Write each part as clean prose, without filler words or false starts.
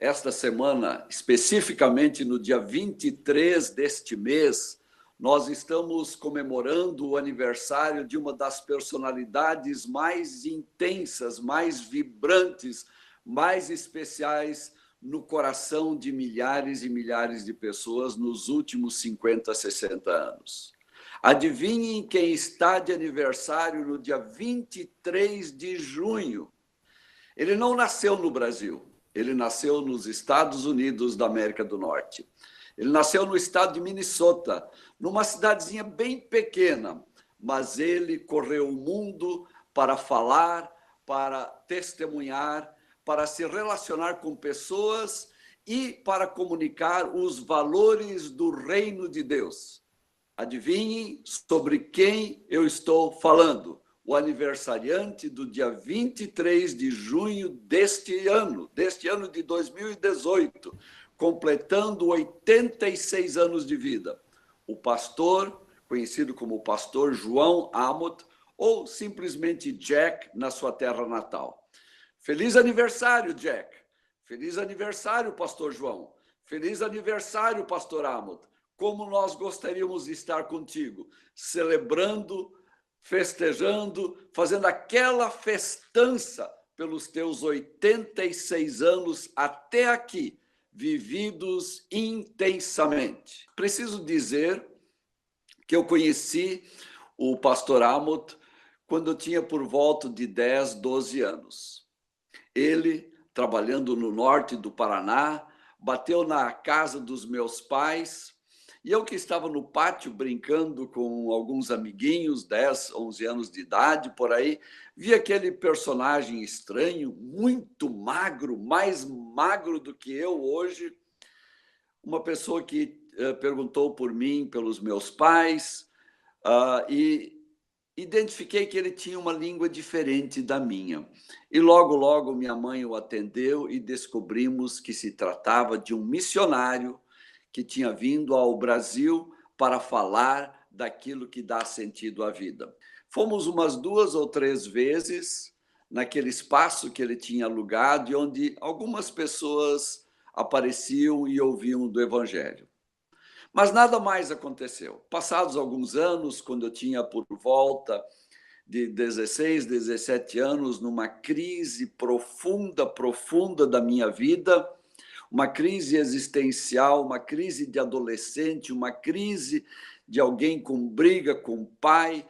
esta semana, especificamente no dia 23 deste mês, nós estamos comemorando o aniversário de uma das personalidades mais intensas, mais vibrantes, mais especiais no coração de milhares e milhares de pessoas nos últimos 50, 60 anos. Adivinhem quem está de aniversário no dia 23 de junho. Ele não nasceu no Brasil, ele nasceu nos Estados Unidos da América do Norte. Ele nasceu no estado de Minnesota, numa cidadezinha bem pequena, mas ele correu o mundo para falar, para testemunhar, para se relacionar com pessoas e para comunicar os valores do reino de Deus. Adivinhem sobre quem eu estou falando? O aniversariante do dia 23 de junho deste ano de 2018, completando 86 anos de vida. O pastor, conhecido como pastor João Amos, ou simplesmente Jack, na sua terra natal. Feliz aniversário, Jack. Feliz aniversário, pastor João. Feliz aniversário, pastor Amos. Como nós gostaríamos de estar contigo, celebrando, festejando, fazendo aquela festança pelos teus 86 anos até aqui, vividos intensamente. Preciso dizer que eu conheci o pastor Amos quando eu tinha por volta de 10, 12 anos. Ele, trabalhando no norte do Paraná, bateu na casa dos meus pais. E eu que estava no pátio brincando com alguns amiguinhos, 10, 11 anos de idade, por aí, vi aquele personagem estranho, muito magro, mais magro do que eu hoje, uma pessoa que perguntou por mim, pelos meus pais, e identifiquei que ele tinha uma língua diferente da minha. E logo, logo, minha mãe o atendeu e descobrimos que se tratava de um missionário que tinha vindo ao Brasil para falar daquilo que dá sentido à vida. Fomos umas 2 ou 3 vezes naquele espaço que ele tinha alugado e onde algumas pessoas apareciam e ouviam do Evangelho. Mas nada mais aconteceu. Passados alguns anos, quando eu tinha por volta de 16, 17 anos, numa crise profunda da minha vida, uma crise existencial, uma crise de adolescente, uma crise de alguém com briga com o pai,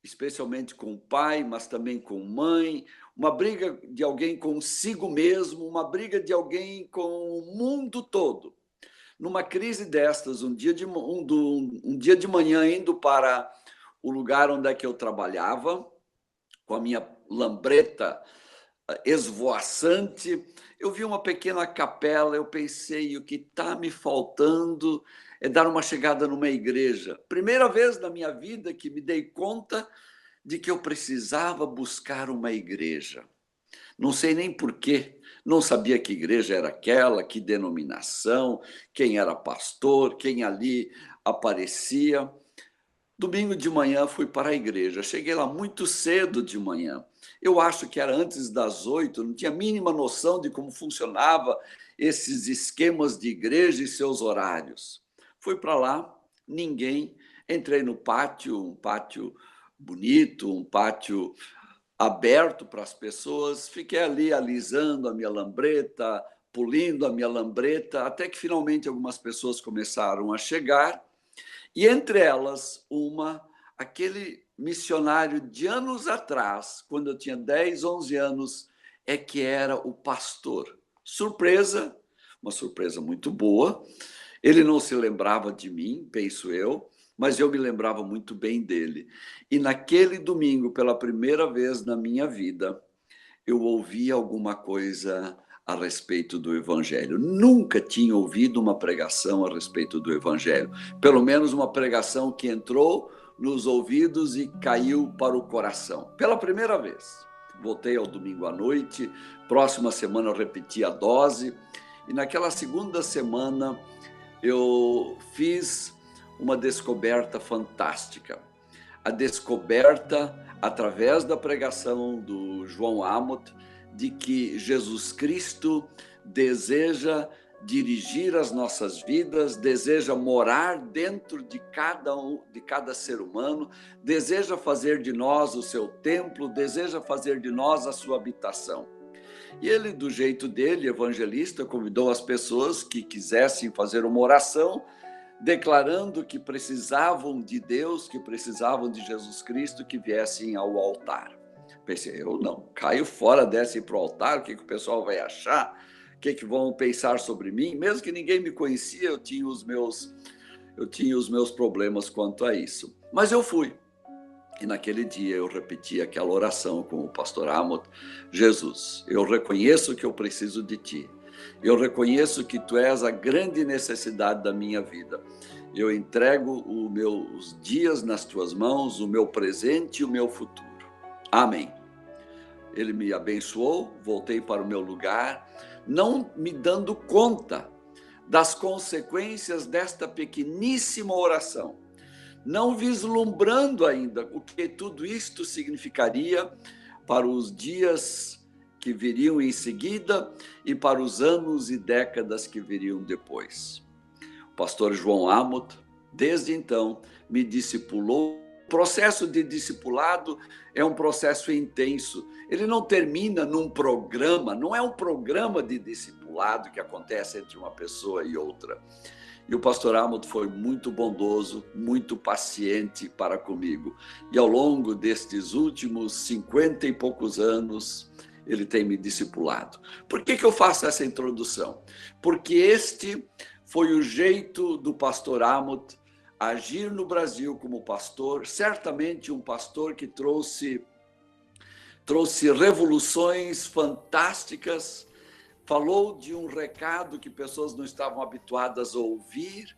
especialmente com o pai, mas também com mãe, uma briga de alguém consigo mesmo, uma briga de alguém com o mundo todo. Numa crise destas, um dia de manhã, indo para o lugar onde é que eu trabalhava, com a minha lambreta esvoaçante, eu vi uma pequena capela, eu pensei, o que está me faltando é dar uma chegada numa igreja. Primeira vez na minha vida que me dei conta de que eu precisava buscar uma igreja. Não sei nem porquê, não sabia que igreja era aquela, que denominação, quem era pastor, quem ali aparecia. Domingo de manhã fui para a igreja, cheguei lá muito cedo de manhã. Eu acho que era antes das 8, não tinha a mínima noção de como funcionava esses esquemas de igreja e seus horários. Fui para lá, ninguém, entrei no pátio, um pátio bonito, um pátio aberto para as pessoas, fiquei ali alisando a minha lambreta, polindo a minha lambreta, até que finalmente algumas pessoas começaram a chegar. E entre elas, aquele missionário de anos atrás, quando eu tinha 10, 11 anos, é que era o pastor. Surpresa, uma surpresa muito boa. Ele não se lembrava de mim, penso eu, mas eu me lembrava muito bem dele. E naquele domingo, pela primeira vez na minha vida, eu ouvi alguma coisa a respeito do Evangelho. Nunca tinha ouvido uma pregação a respeito do Evangelho. Pelo menos uma pregação que entrou nos ouvidos e caiu para o coração. Pela primeira vez. Voltei ao domingo à noite, próxima semana eu repeti a dose, e naquela segunda semana eu fiz uma descoberta fantástica. A descoberta, através da pregação do João Amos, de que Jesus Cristo deseja dirigir as nossas vidas, deseja morar dentro de cada ser humano, deseja fazer de nós o seu templo, deseja fazer de nós a sua habitação. E ele, do jeito dele, evangelista, convidou as pessoas que quisessem fazer uma oração, declarando que precisavam de Deus, que precisavam de Jesus Cristo, que viessem ao altar. Pensei, eu não, caio fora, desce para o altar, o que o pessoal vai achar? O que vão pensar sobre mim? Mesmo que ninguém me conhecia, eu tinha os meus problemas quanto a isso. Mas eu fui. E naquele dia eu repeti aquela oração com o pastor Amott: Jesus, eu reconheço que eu preciso de ti. Eu reconheço que tu és a grande necessidade da minha vida. Eu entrego os dias nas tuas mãos, o meu presente e o meu futuro. Amém. Ele me abençoou, voltei para o meu lugar, não me dando conta das consequências desta pequeníssima oração, não vislumbrando ainda o que tudo isto significaria para os dias que viriam em seguida e para os anos e décadas que viriam depois. O pastor João Amott, desde então, me discipulou. O processo de discipulado é um processo intenso. Ele não termina num programa, não é um programa de discipulado que acontece entre uma pessoa e outra. E o pastor Amott foi muito bondoso, muito paciente para comigo. E ao longo destes últimos 50 e poucos anos, ele tem me discipulado. Por que eu faço essa introdução? Porque este foi o jeito do pastor Amott agir no Brasil como pastor, certamente um pastor que trouxe revoluções fantásticas, falou de um recado que pessoas não estavam habituadas a ouvir,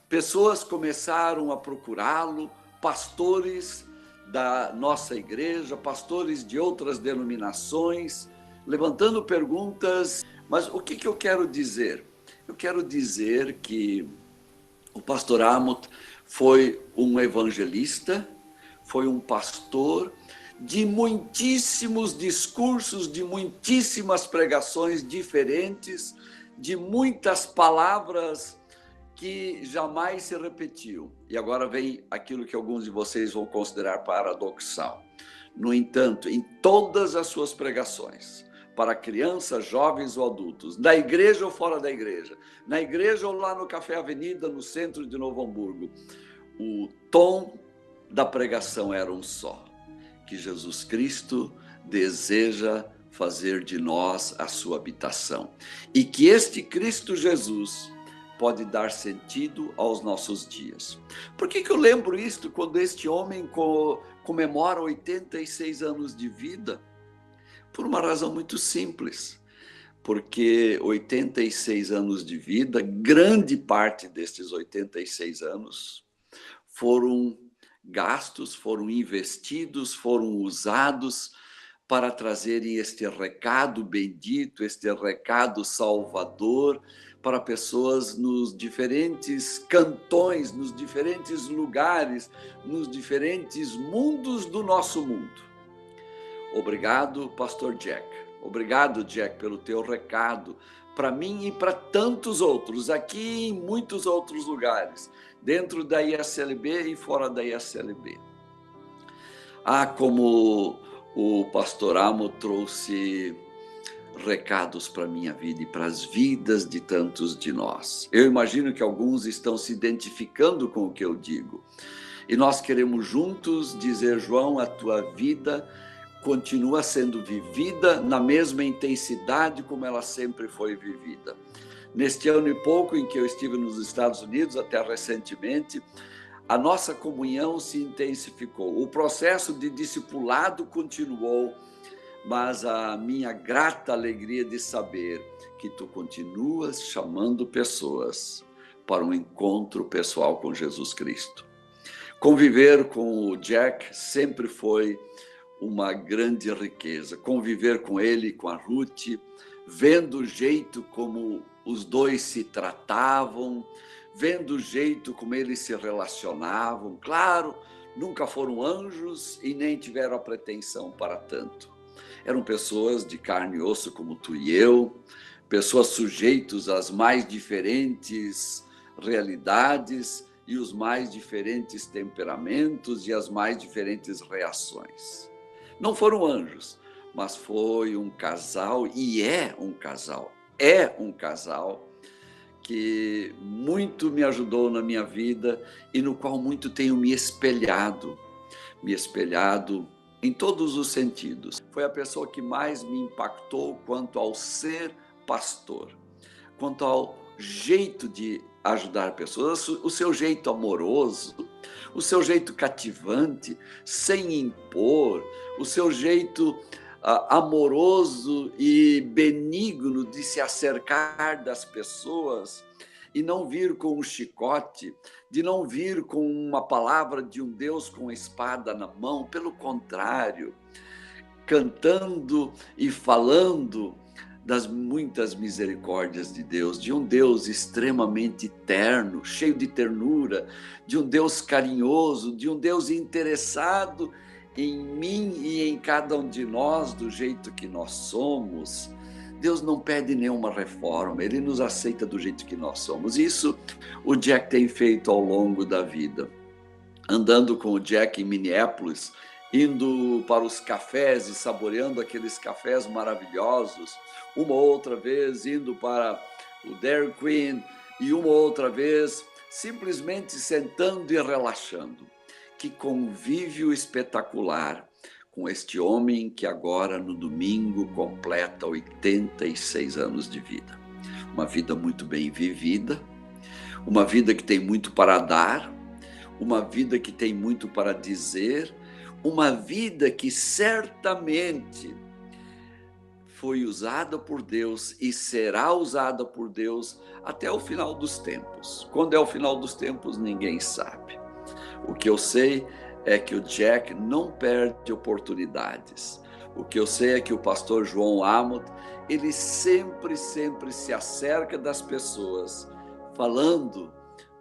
pessoas começaram a procurá-lo, pastores da nossa igreja, pastores de outras denominações, levantando perguntas. Mas o que eu quero dizer? Eu quero dizer que o pastor Amott foi um evangelista, foi um pastor de muitíssimos discursos, de muitíssimas pregações diferentes, de muitas palavras que jamais se repetiu. E agora vem aquilo que alguns de vocês vão considerar paradoxal. No entanto, em todas as suas pregações, para crianças, jovens ou adultos, na igreja ou fora da igreja, na igreja ou lá no Café Avenida, no centro de Novo Hamburgo, o tom da pregação era um só: que Jesus Cristo deseja fazer de nós a sua habitação. E que este Cristo Jesus pode dar sentido aos nossos dias. Por que eu lembro isto quando este homem comemora 86 anos de vida? Por uma razão muito simples. Porque 86 anos de vida, grande parte destes 86 anos foram gastos, foram investidos, foram usados para trazerem este recado bendito, este recado salvador para pessoas nos diferentes cantões, nos diferentes lugares, nos diferentes mundos do nosso mundo. Obrigado, pastor Jack. Obrigado, Jack, pelo teu recado para mim e para tantos outros, aqui e em muitos outros lugares, dentro da ISLB e fora da ISLB. Como o pastor Amott trouxe recados para a minha vida e para as vidas de tantos de nós. Eu imagino que alguns estão se identificando com o que eu digo. E nós queremos juntos dizer: João, a tua vida continua sendo vivida na mesma intensidade como ela sempre foi vivida. Neste ano e pouco em que eu estive nos Estados Unidos, até recentemente, a nossa comunhão se intensificou. O processo de discipulado continuou, mas a minha grata alegria de saber que tu continuas chamando pessoas para um encontro pessoal com Jesus Cristo. Conviver com o Jack sempre foi uma grande riqueza. Conviver com ele e com a Ruth, vendo o jeito como os dois se tratavam, vendo o jeito como eles se relacionavam. Claro, nunca foram anjos e nem tiveram a pretensão para tanto. Eram pessoas de carne e osso como tu e eu, pessoas sujeitos às mais diferentes realidades e os mais diferentes temperamentos e as mais diferentes reações. Não foram anjos, mas foi um casal, e é um casal que muito me ajudou na minha vida e no qual muito tenho me espelhado em todos os sentidos. Foi a pessoa que mais me impactou quanto ao ser pastor, quanto ao jeito de ajudar pessoas, o seu jeito amoroso, o seu jeito cativante, sem impor, o seu jeito amoroso e benigno de se acercar das pessoas e não vir com um chicote, de não vir com uma palavra de um Deus com a espada na mão, pelo contrário, cantando e falando das muitas misericórdias de Deus, de um Deus extremamente terno, cheio de ternura, de um Deus carinhoso, de um Deus interessado em mim e em cada um de nós do jeito que nós somos. Deus não pede nenhuma reforma, Ele nos aceita do jeito que nós somos. Isso o Jack tem feito ao longo da vida. Andando com o Jack em Minneapolis, indo para os cafés e saboreando aqueles cafés maravilhosos, uma outra vez indo para o Dairy Queen e uma outra vez simplesmente sentando e relaxando. Que convívio espetacular com este homem que agora no domingo completa 86 anos de vida. Uma vida muito bem vivida, uma vida que tem muito para dar, uma vida que tem muito para dizer, uma vida que certamente foi usada por Deus e será usada por Deus até o final dos tempos. Quando é o final dos tempos, ninguém sabe. O que eu sei é que o Jack não perde oportunidades. O que eu sei é que o pastor João Amos, ele sempre se acerca das pessoas, falando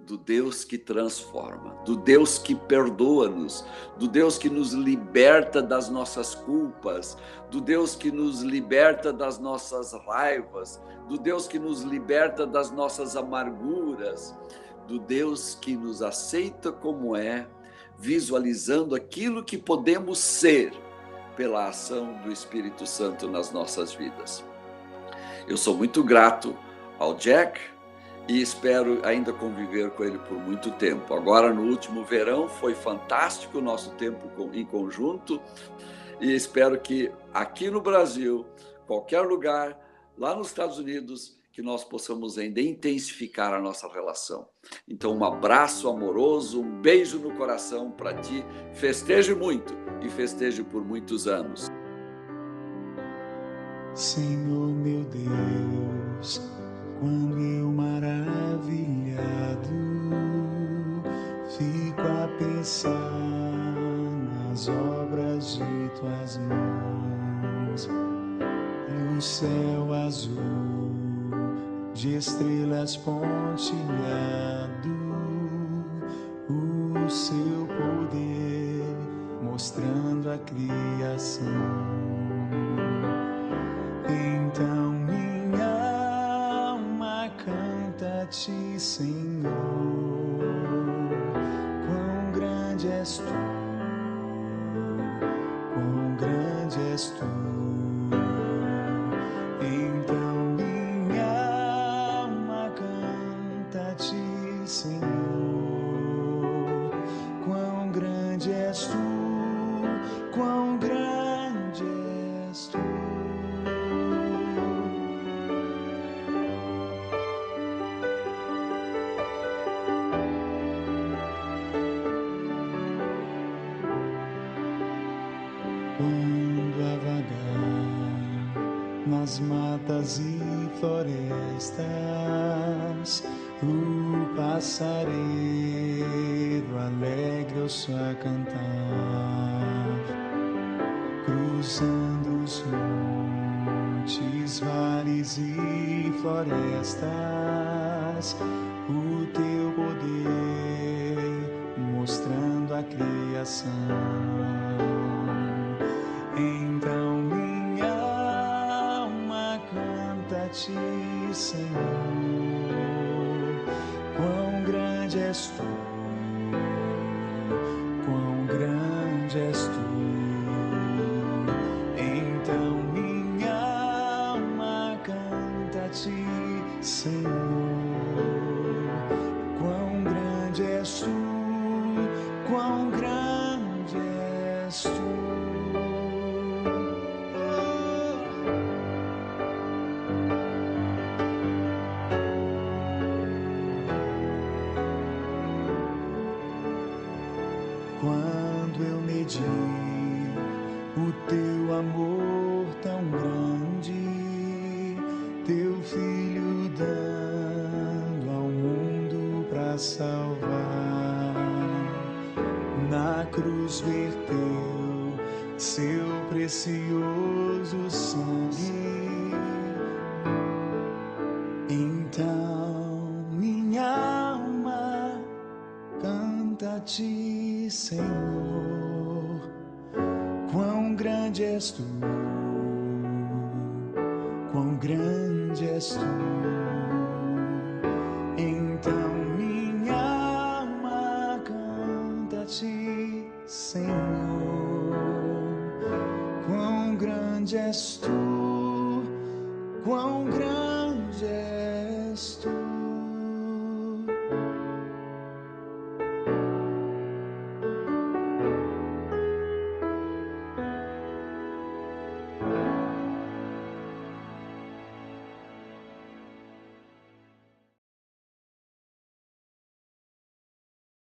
do Deus que transforma, do Deus que perdoa-nos, do Deus que nos liberta das nossas culpas, do Deus que nos liberta das nossas raivas, do Deus que nos liberta das nossas amarguras, do Deus que nos aceita como é, visualizando aquilo que podemos ser pela ação do Espírito Santo nas nossas vidas. Eu sou muito grato ao Jack e espero ainda conviver com ele por muito tempo. Agora, no último verão, foi fantástico o nosso tempo em conjunto e espero que aqui no Brasil, qualquer lugar, lá nos Estados Unidos, que nós possamos ainda intensificar a nossa relação. Então, um abraço amoroso, um beijo no coração para ti. Festeje muito e festeje por muitos anos. Senhor meu Deus, quando eu maravilhado fico a pensar nas obras de tuas mãos, no céu azul de estrelas pontilhado, o seu poder mostrando a criação. Então minha alma canta a ti, Senhor, quão grande és tu, quão grande és tu. Então minha alma canta a ti, Senhor, quão grande és tu, quão grande és tu. Quando a vagar nas matas e florestas, o passareiro alegre eu só a cantar, cruzando os montes, vales e florestas, o teu poder mostrando a criação. Então minha alma canta a ti, Senhor. Quão grande és tu, quão grande és tu. Então minha alma canta a ti, Senhor. Quão grande és tu, quão grande és tu. Quando eu medi o teu amor tão grande, teu filho dando ao mundo pra salvar, na cruz verteu seu precioso sangue. Então minha alma canta a ti, Senhor. Quão grande és tu, quão grande és tu. Então minha alma canta a ti, Senhor. Quão grande és tu, quão grande és tu.